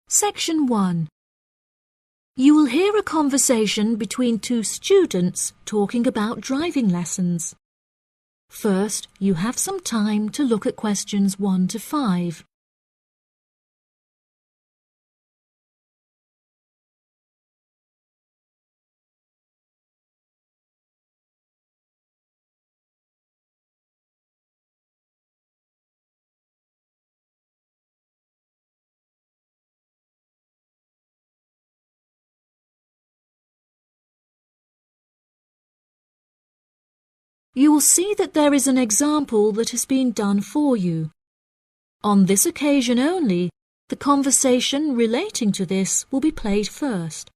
Section 1. You will hear a conversation between two students talking about driving lessons. First, you have some time to look at questions 1 to 5. You will see that there is an example that has been done for you. On this occasion only, the conversation relating to this will be played first.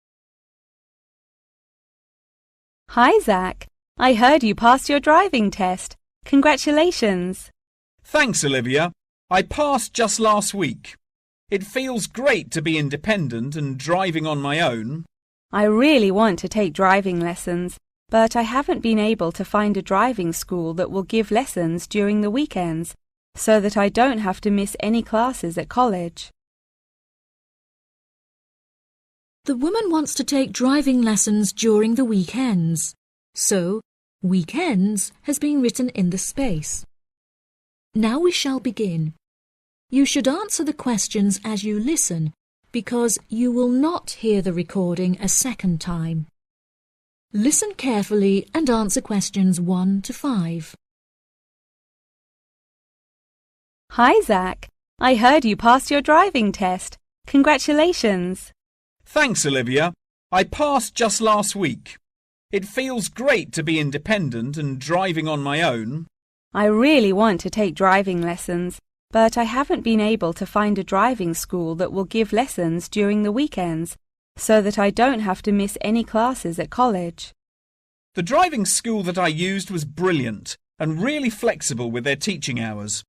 Hi, Zach. I heard you passed your driving test. Congratulations. Thanks, Olivia. I passed just last week. It feels great to be independent and driving on my own. I really want to take driving lessons, but I haven't been able to find a driving school that will give lessons during the weekends, so that I don't have to miss any classes at college. The woman wants to take driving lessons during the weekends, so weekends has been written in the space. Now we shall begin. You should answer the questions as you listen, because you will not hear the recording a second time. Listen carefully and answer questions 1 to 5. Hi, Zach. I heard you passed your driving test. Congratulations. Thanks, Olivia. I passed just last week. It feels great to be independent and driving on my own. I really want to take driving lessons, but I haven't been able to find a driving school that will give lessons during the weekends, so that I don't have to miss any classes at college. The driving school that I used was brilliant and really flexible with their teaching hours.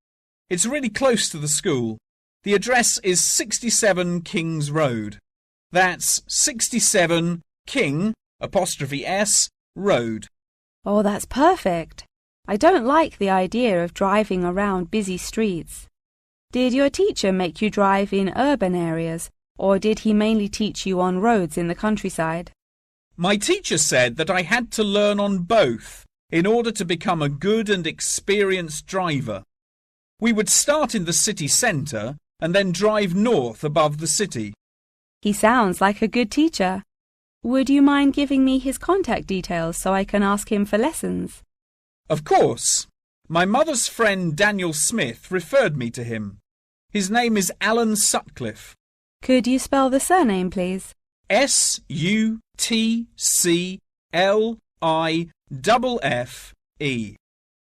It's really close to the school. The address is 67 Kings Road. That's 67 King *S Road. Oh, that's perfect. I don't like the idea of driving around busy streets. Did your teacher make you drive in urban areas, or did he mainly teach you on roads in the countryside? My teacher said that I had to learn on both in order to become a good and experienced driver. We would start in the city centre and then drive north above the city. He sounds like a good teacher. Would you mind giving me his contact details so I can ask him for lessons? Of course. My mother's friend Daniel Smith referred me to him. His name is Alan Sutcliffe. Could you spell the surname, please? Sutcliffe.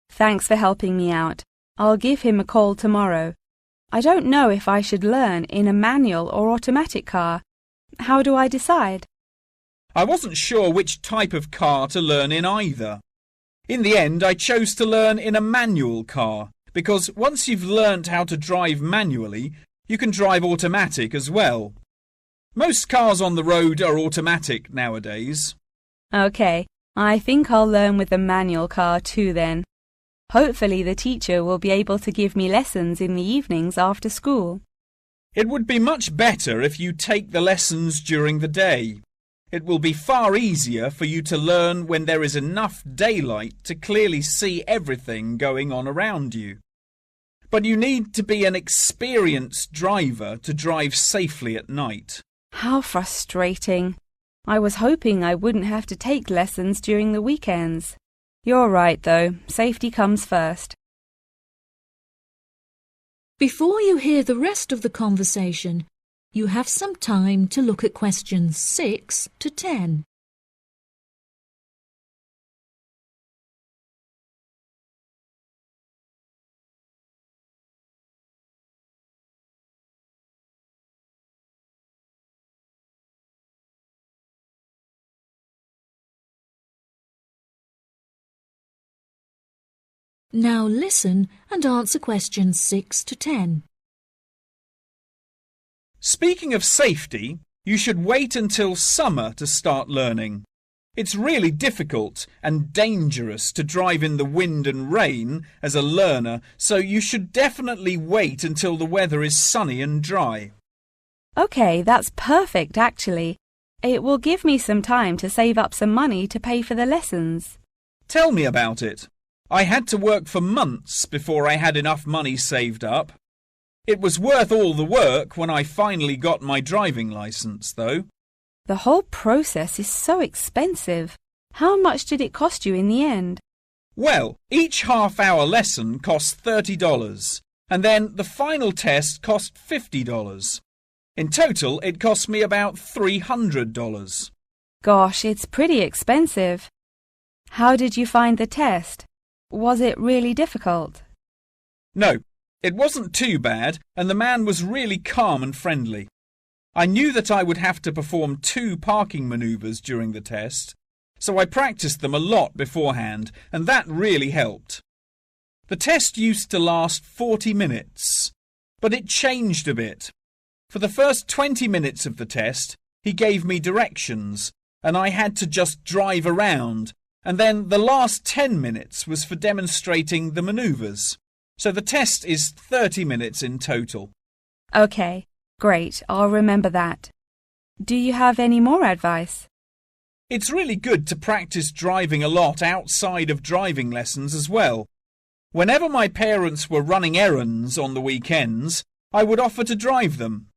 Thanks for helping me out. I'll give him a call tomorrow. I don't know if I should learn in a manual or automatic car. How do I decide? I wasn't sure which type of car to learn in either. In the end, I chose to learn in a manual car, because once you've learnt how to drive manually, you can drive automatic as well. Most cars on the road are automatic nowadays. OK, I think I'll learn with the manual car too then. Hopefully the teacher will be able to give me lessons in the evenings after school. It would be much better if you take the lessons during the day. It will be far easier for you to learn when there is enough daylight to clearly see everything going on around you. But you need to be an experienced driver to drive safely at night. How frustrating. I was hoping I wouldn't have to take lessons during the weekends. You're right, though. Safety comes first. Before you hear the rest of the conversation, you have some time to look at questions 6 to 10. Now listen and answer questions 6 to 10. Speaking of safety, you should wait until summer to start learning. It's really difficult and dangerous to drive in the wind and rain as a learner, so you should definitely wait until the weather is sunny and dry. Okay, that's perfect actually. It will give me some time to save up some money to pay for the lessons. Tell me about it. I had to work for months before I had enough money saved up. It was worth all the work when I finally got my driving licence, though. The whole process is so expensive. How much did it cost you in the end? Well, each half-hour lesson cost $30, and then the final test cost $50. In total, it cost me about $300. Gosh, it's pretty expensive. How did you find the test? Was it really difficult? No, it wasn't too bad, and the man was really calm and friendly. I knew that I would have to perform 2 parking manoeuvres during the test, so I practiced them a lot beforehand, and that really helped. The test used to last 40 minutes, but it changed a bit. For the first 20 minutes of the test, he gave me directions, and I had to just drive around, and then the last 10 minutes was for demonstrating the manoeuvres. So the test is 30 minutes in total. Okay, great. I'll remember that. Do you have any more advice? It's really good to practice driving a lot outside of driving lessons as well. Whenever my parents were running errands on the weekends, I would offer to drive them.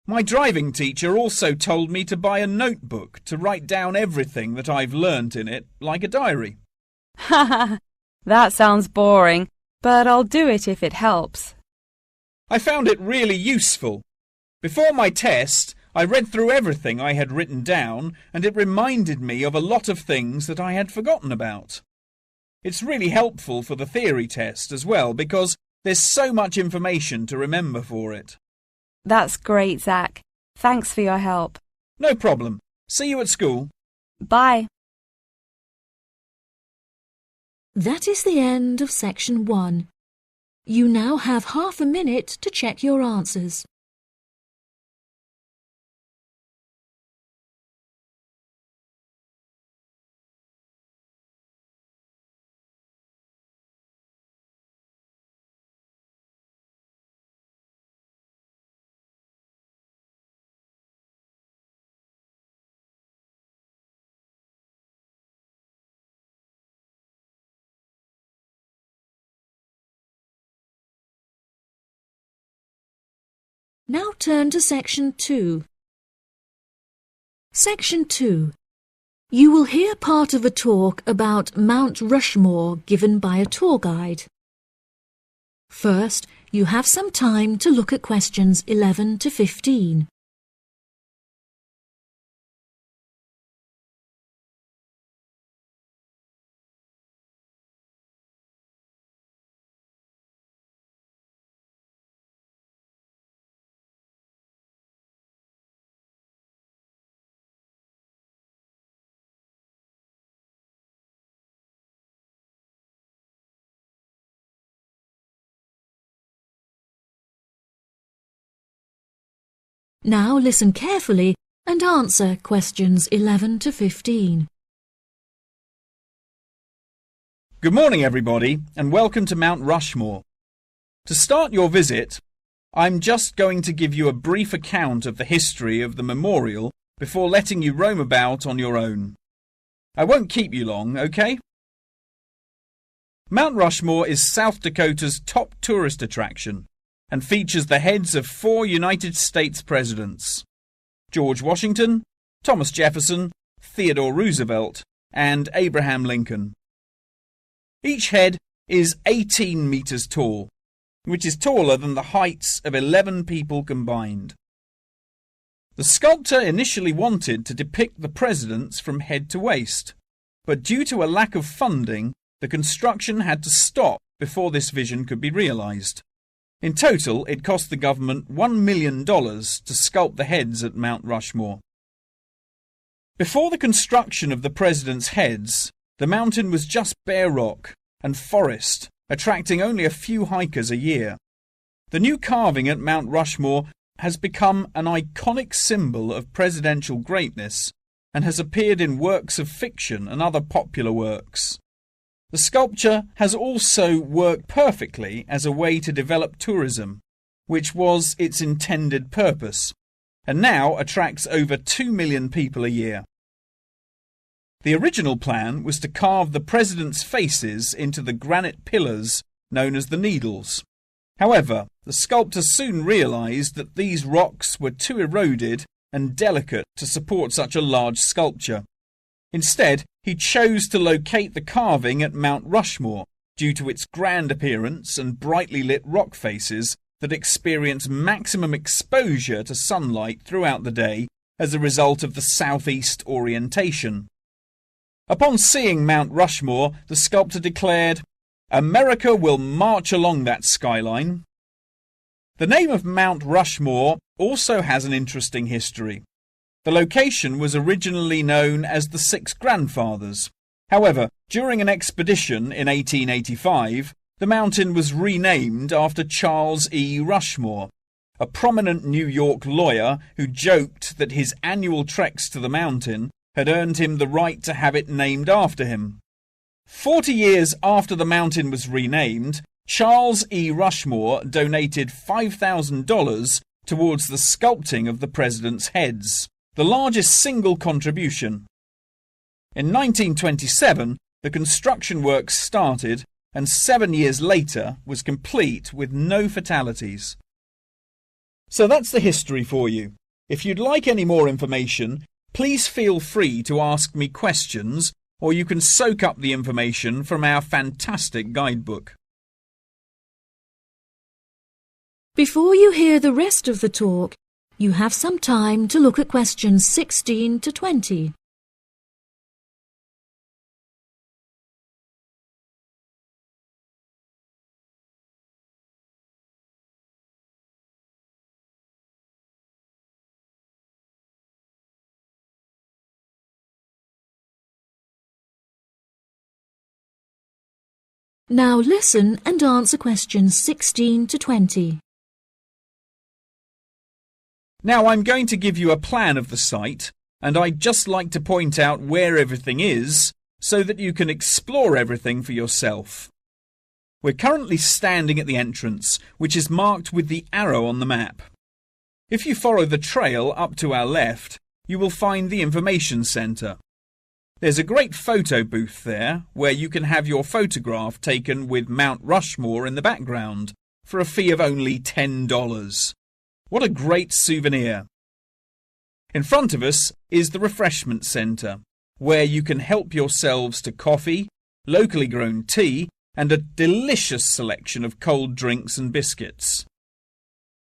My driving teacher also told me to buy a notebook to write down everything that I've learnt in it, like a diary. Haha, that sounds boring, but I'll do it if it helps. I found it really useful. Before my test, I read through everything I had written down, and it reminded me of a lot of things that I had forgotten about. It's really helpful for the theory test as well, because there's so much information to remember for it. That's great, Zach. Thanks for your help. No problem. See you at school. Bye. That is the end of section 1. You now have half a minute to check your answers. Now turn to section 2. Section 2. You will hear part of a talk about Mount Rushmore given by a tour guide. First, you have some time to look at questions 11 to 15. Now listen carefully and answer questions 11 to 15. Good morning, everybody, and welcome to Mount Rushmore. To start your visit, I'm just going to give you a brief account of the history of the memorial before letting you roam about on your own. I won't keep you long, okay? Mount Rushmore is South Dakota's top tourist attraction and features the heads of 4 United States presidents: George Washington, Thomas Jefferson, Theodore Roosevelt, and Abraham Lincoln. Each head is 18 meters tall, which is taller than the heights of 11 people combined. The sculptor initially wanted to depict the presidents from head to waist, but due to a lack of funding, the construction had to stop before this vision could be realized. In total, it cost the government $1 million to sculpt the heads at Mount Rushmore. Before the construction of the presidents' heads, the mountain was just bare rock and forest, attracting only a few hikers a year. The new carving at Mount Rushmore has become an iconic symbol of presidential greatness and has appeared in works of fiction and other popular works. The sculpture has also worked perfectly as a way to develop tourism, which was its intended purpose. and now attracts over 2 million people a year. The original plan was to carve the presidents' faces into the granite pillars known as the Needles. However, the sculptor soon realised that these rocks were too eroded and delicate to support such a large sculpture. Instead, he chose to locate the carving at Mount Rushmore due to its grand appearance and brightly lit rock faces that experience maximum exposure to sunlight throughout the day as a result of the southeast orientation. Upon seeing Mount Rushmore, the sculptor declared, "America will march along that skyline." The name of Mount Rushmore also has an interesting history. The location was originally known as the Six Grandfathers. However, during an expedition in 1885, the mountain was renamed after Charles E. Rushmore, a prominent New York lawyer who joked that his annual treks to the mountain had earned him the right to have it named after him. 40 years after the mountain was renamed, Charles E. Rushmore donated $5,000 towards the sculpting of the presidents' heads, the largest single contribution. In 1927, the construction works started and 7 years later was complete with no fatalities. So that's the history for you. If you'd like any more information, please feel free to ask me questions, or you can soak up the information from our fantastic guidebook. Before you hear the rest of the talk, you have some time to look at questions 16 to 20. Now listen and answer questions 16 to 20. Now I'm going to give you a plan of the site, and I'd just like to point out where everything is so that you can explore everything for yourself. We're currently standing at the entrance, which is marked with the arrow on the map. If you follow the trail up to our left, you will find the information centre. There's a great photo booth there where you can have your photograph taken with Mount Rushmore in the background for a fee of only $10. What a great souvenir! In front of us is the refreshment centre, where you can help yourselves to coffee, locally grown tea, and a delicious selection of cold drinks and biscuits.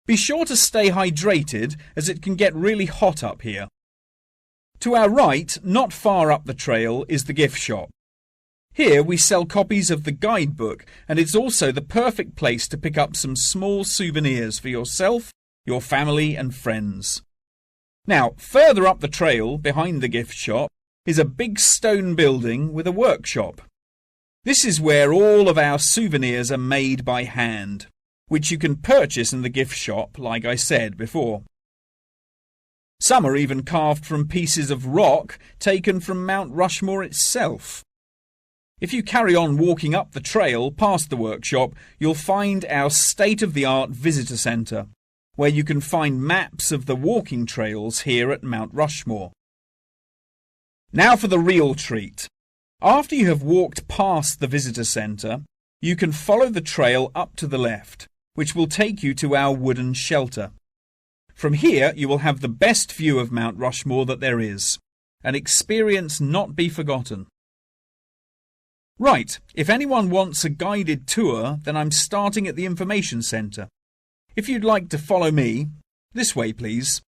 Be sure to stay hydrated as it can get really hot up here. To our right, not far up the trail, is the gift shop. Here we sell copies of the guidebook, and it's also the perfect place to pick up some small souvenirs for yourself, your family and friends. Now, further up the trail, behind the gift shop, is a big stone building with a workshop. This is where all of our souvenirs are made by hand, which you can purchase in the gift shop, like I said before. Some are even carved from pieces of rock taken from Mount Rushmore itself. If you carry on walking up the trail past the workshop, you'll find our state-of-the-art visitor centre, where you can find maps of the walking trails here at Mount Rushmore. Now for the real treat. After you have walked past the visitor centre, you can follow the trail up to the left, which will take you to our wooden shelter. From here you will have the best view of Mount Rushmore that there is, an experience not be forgotten. Right, if anyone wants a guided tour, then I'm starting at the information centre. If you'd like to follow me, this way please.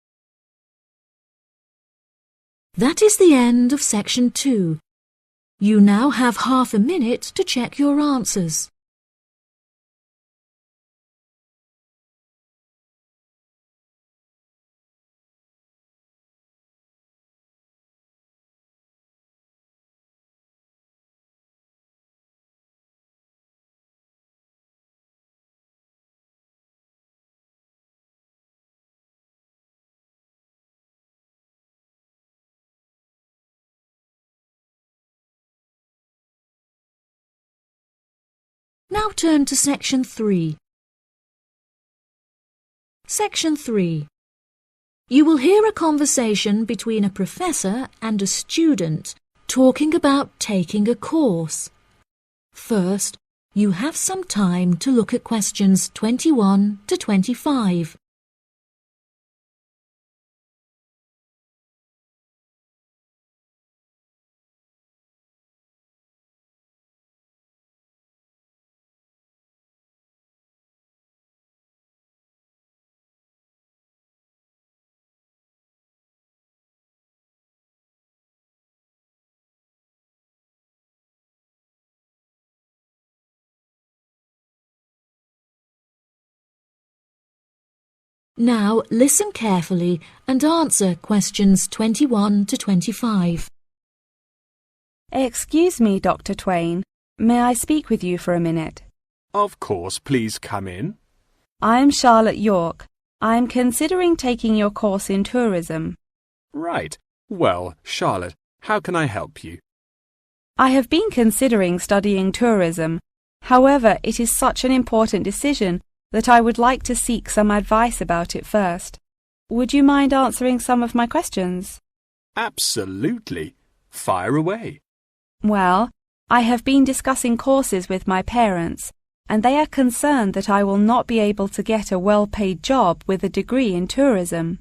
That is the end of section 2. You now have half a minute to check your answers. Now turn to section 3. Section 3. You will hear a conversation between a professor and a student talking about taking a course. First, you have some time to look at questions 21 to 25. Now listen carefully and answer questions 21 to 25. Excuse me, Dr. Twain. May I speak with you for a minute? Of course, please come in. I'm Charlotte York. I'm considering taking your course in tourism. Right. Well, Charlotte, how can I help you? I have been considering studying tourism. However, it is such an important decision that I would like to seek some advice about it first. Would you mind answering some of my questions? Absolutely. Fire away. Well, I have been discussing courses with my parents, and they are concerned that I will not be able to get a well-paid job with a degree in tourism.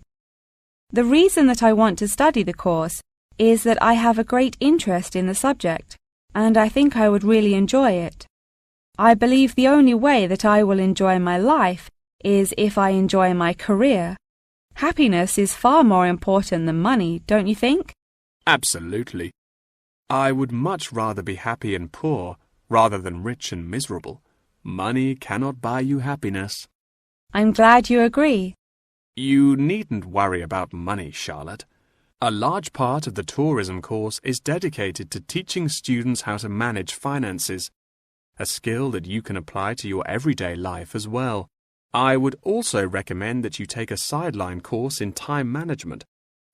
The reason that I want to study the course is that I have a great interest in the subject, and I think I would really enjoy it. I believe the only way that I will enjoy my life is if I enjoy my career. Happiness is far more important than money, don't you think? Absolutely. I would much rather be happy and poor rather than rich and miserable. Money cannot buy you happiness. I'm glad you agree. You needn't worry about money, Charlotte. A large part of the tourism course is dedicated to teaching students how to manage finances, a skill that you can apply to your everyday life as well. I would also recommend that you take a sideline course in time management,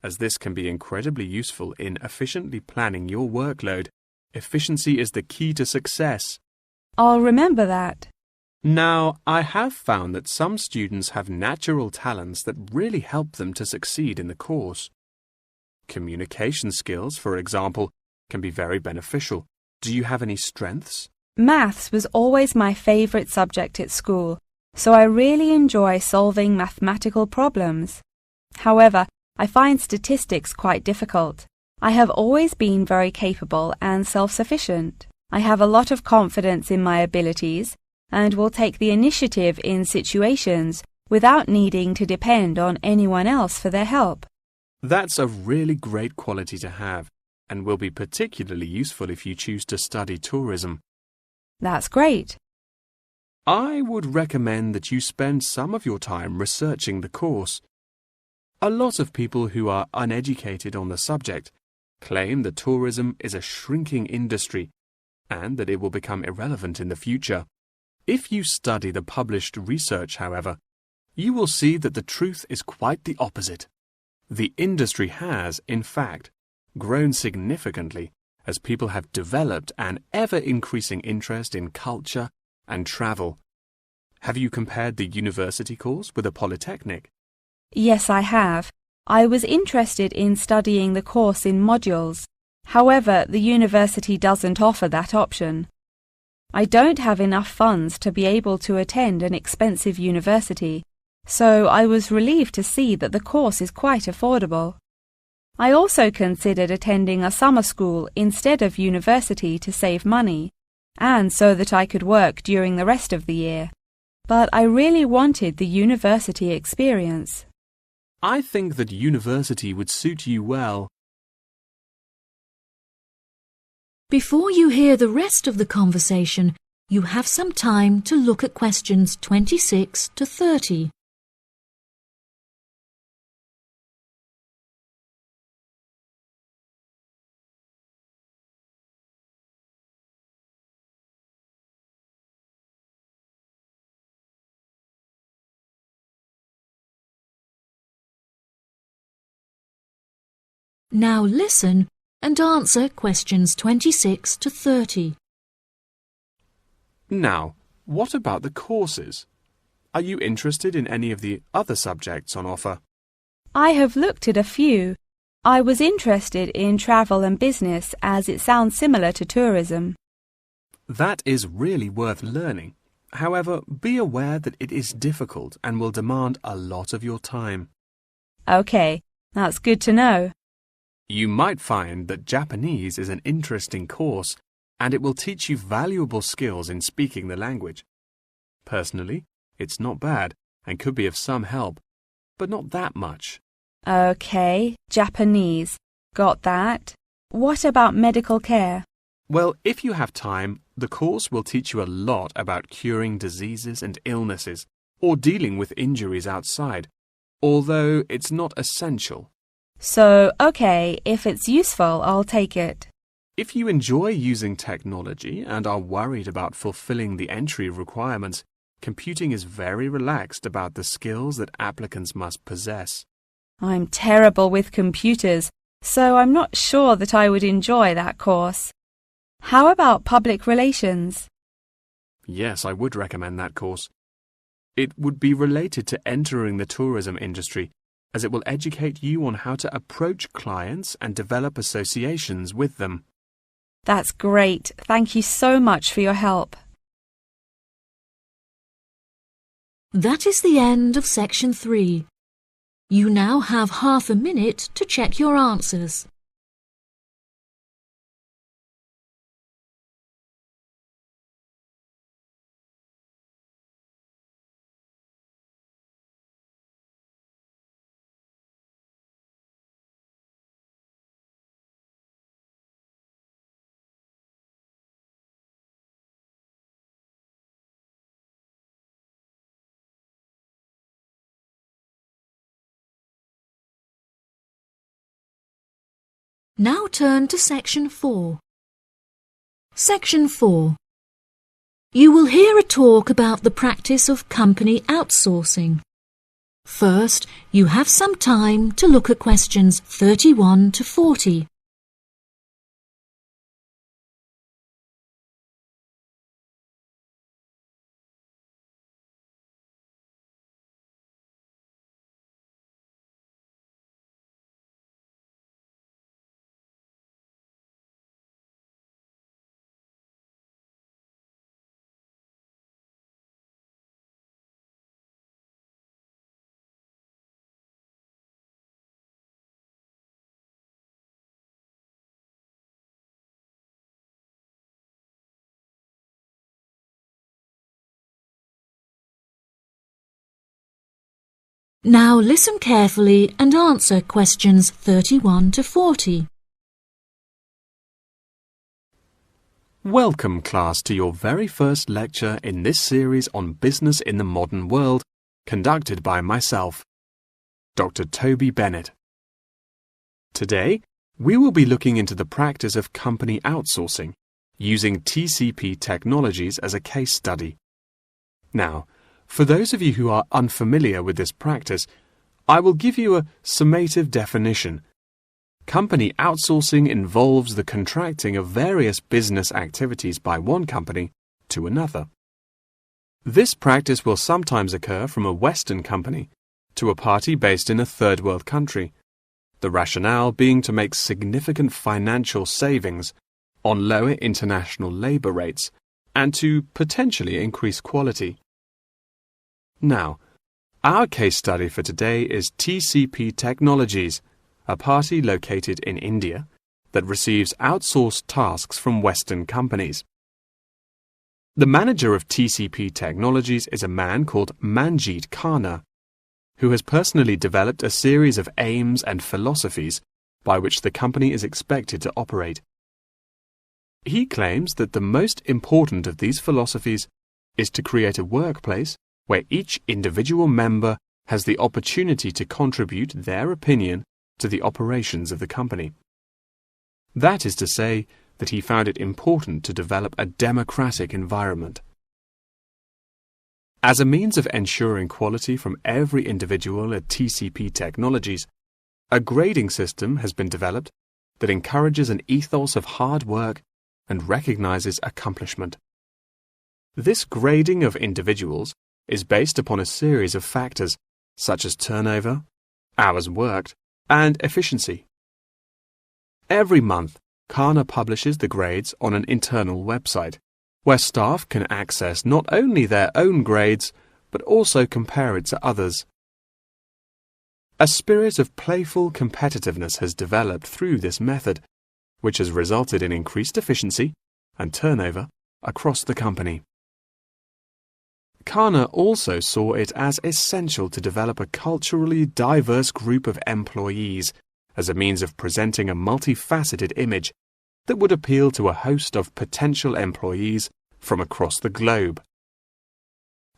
as this can be incredibly useful in efficiently planning your workload. Efficiency is the key to success. I'll remember that. Now, I have found that some students have natural talents that really help them to succeed in the course. Communication skills, for example, can be very beneficial. Do you have any strengths? Maths was always my favourite subject at school, so I really enjoy solving mathematical problems. However, I find statistics quite difficult. I have always been very capable and self-sufficient. I have a lot of confidence in my abilities and will take the initiative in situations without needing to depend on anyone else for their help. That's a really great quality to have and will be particularly useful if you choose to study tourism. That's great. I would recommend that you spend some of your time researching the course. A lot of people who are uneducated on the subject claim that tourism is a shrinking industry and that it will become irrelevant in the future. If you study the published research, however, you will see that the truth is quite the opposite. The industry has, in fact, grown significantly as people have developed an ever-increasing interest in culture and travel. Have you compared the university course with a polytechnic? Yes, I have. I was interested in studying the course in modules. However, the university doesn't offer that option. I don't have enough funds to be able to attend an expensive university, so I was relieved to see that the course is quite affordable. I also considered attending a summer school instead of university to save money, and so that I could work during the rest of the year. But I really wanted the university experience. I think that university would suit you well. Before you hear the rest of the conversation, you have some time to look at questions 26 to 30. Now listen and answer questions 26 to 30. Now, what about the courses? Are you interested in any of the other subjects on offer? I have looked at a few. I was interested in travel and business as it sounds similar to tourism. That is really worth learning. However, be aware that it is difficult and will demand a lot of your time. Okay, that's good to know. You might find that Japanese is an interesting course and it will teach you valuable skills in speaking the language. Personally, it's not bad and could be of some help, but not that much. Okay, Japanese. Got that. What about medical care? Well, if you have time, the course will teach you a lot about curing diseases and illnesses or dealing with injuries outside, although it's not essential. So, okay, if it's useful, I'll take it. If you enjoy using technology and are worried about fulfilling the entry requirements, computing is very relaxed about the skills that applicants must possess. I'm terrible with computers, so I'm not sure that I would enjoy that course. How about public relations? Yes, I would recommend that course. It would be related to entering the tourism industry, as it will educate you on how to approach clients and develop associations with them. That's great. Thank you so much for your help. That is the end of section 3. You now have half a minute to check your answers. Now turn to section 4. Section 4. You will hear a talk about the practice of company outsourcing. First, you have some time to look at questions 31 to 40. Now listen carefully and answer questions 31 to 40. Welcome, class, to your very first lecture in this series on business in the modern world, conducted by myself, Dr. Toby Bennett. Today, we will be looking into the practice of company outsourcing, using TCP technologies as a case study. Now, for those of you who are unfamiliar with this practice, I will give you a summative definition. Company outsourcing involves the contracting of various business activities by one company to another. This practice will sometimes occur from a Western company to a party based in a third world country, the rationale being to make significant financial savings on lower international labour rates and to potentially increase quality. Now, our case study for today is TCP Technologies, a party located in India that receives outsourced tasks from Western companies. The manager of TCP Technologies is a man called Manjeet Khanna, who has personally developed a series of aims and philosophies by which the company is expected to operate. He claims that the most important of these philosophies is to create a workplace where each individual member has the opportunity to contribute their opinion to the operations of the company. That is to say that he found it important to develop a democratic environment. As a means of ensuring quality from every individual at TCP Technologies, a grading system has been developed that encourages an ethos of hard work and recognizes accomplishment. This grading of individuals is based upon a series of factors such as turnover, hours worked, and efficiency. Every month, Kana publishes the grades on an internal website, where staff can access not only their own grades, but also compare it to others. A spirit of playful competitiveness has developed through this method, which has resulted in increased efficiency and turnover across the company. Kana also saw it as essential to develop a culturally diverse group of employees as a means of presenting a multifaceted image that would appeal to a host of potential employees from across the globe.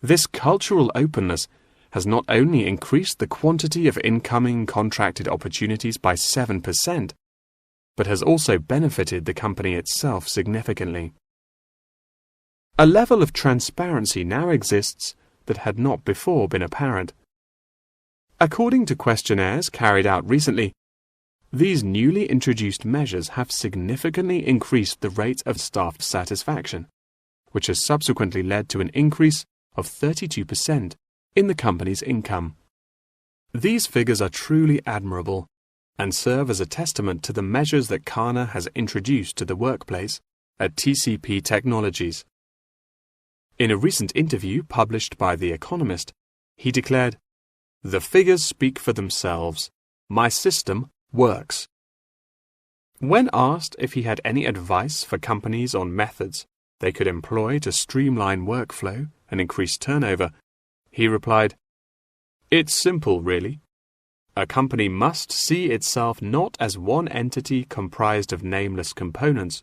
This cultural openness has not only increased the quantity of incoming contracted opportunities by 7%, but has also benefited the company itself significantly. A level of transparency now exists that had not before been apparent. According to questionnaires carried out recently, these newly introduced measures have significantly increased the rate of staff satisfaction, which has subsequently led to an increase of 32% in the company's income. These figures are truly admirable and serve as a testament to the measures that Kana has introduced to the workplace at TCP Technologies. In a recent interview published by The Economist, he declared, "The figures speak for themselves. My system works." When asked if he had any advice for companies on methods they could employ to streamline workflow and increase turnover, he replied, "It's simple, really. A company must see itself not as one entity comprised of nameless components,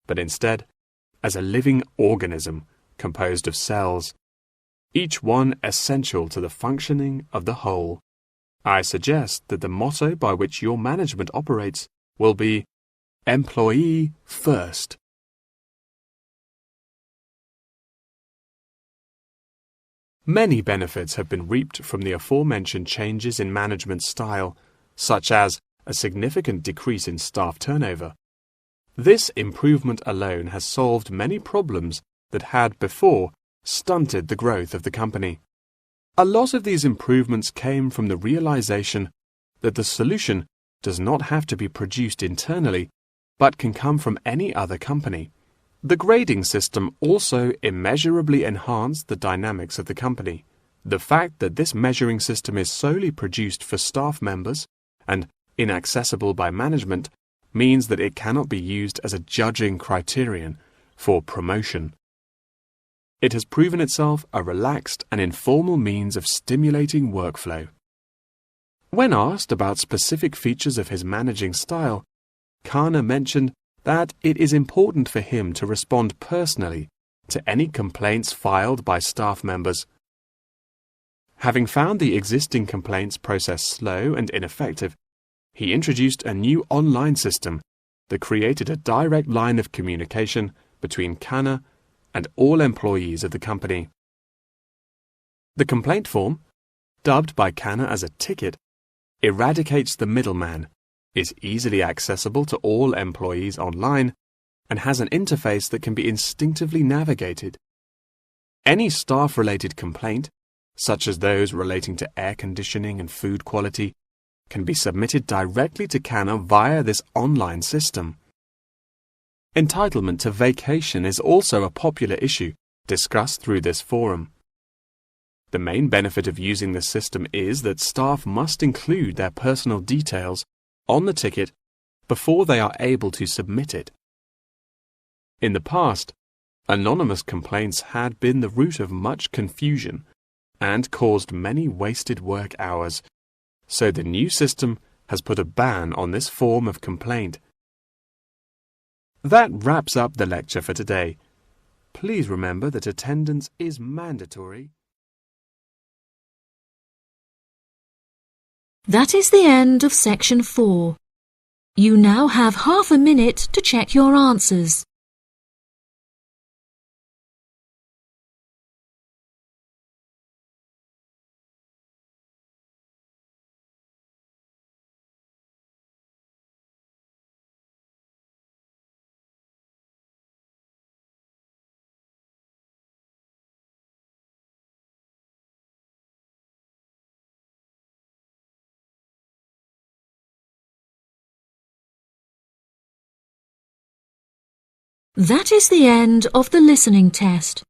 but instead as a living organism composed of cells, each one essential to the functioning of the whole. I suggest that the motto by which your management operates will be Employee First." Many benefits have been reaped from the aforementioned changes in management style, such as a significant decrease in staff turnover. This improvement alone has solved many problems that had before stunted the growth of the company. A lot of these improvements came from the realization that the solution does not have to be produced internally, but can come from any other company. The grading system also immeasurably enhanced the dynamics of the company. The fact that this measuring system is solely produced for staff members and inaccessible by management means that it cannot be used as a judging criterion for promotion. It has proven itself a relaxed and informal means of stimulating workflow. When asked about specific features of his managing style, Kana mentioned that it is important for him to respond personally to any complaints filed by staff members. Having found the existing complaints process slow and ineffective, he introduced a new online system that created a direct line of communication between Kana and all employees of the company. The complaint form, dubbed by Kana as a ticket, eradicates the middleman, is easily accessible to all employees online, and has an interface that can be instinctively navigated. Any staff-related complaint, such as those relating to air conditioning and food quality, can be submitted directly to Kana via this online system. Entitlement to vacation is also a popular issue discussed through this forum. The main benefit of using this system is that staff must include their personal details on the ticket before they are able to submit it. In the past, anonymous complaints had been the root of much confusion and caused many wasted work hours, so the new system has put a ban on this form of complaint. That wraps up the lecture for today. Please remember that attendance is mandatory. That is the end of section 4. You now have half a minute to check your answers. That is the end of the listening test.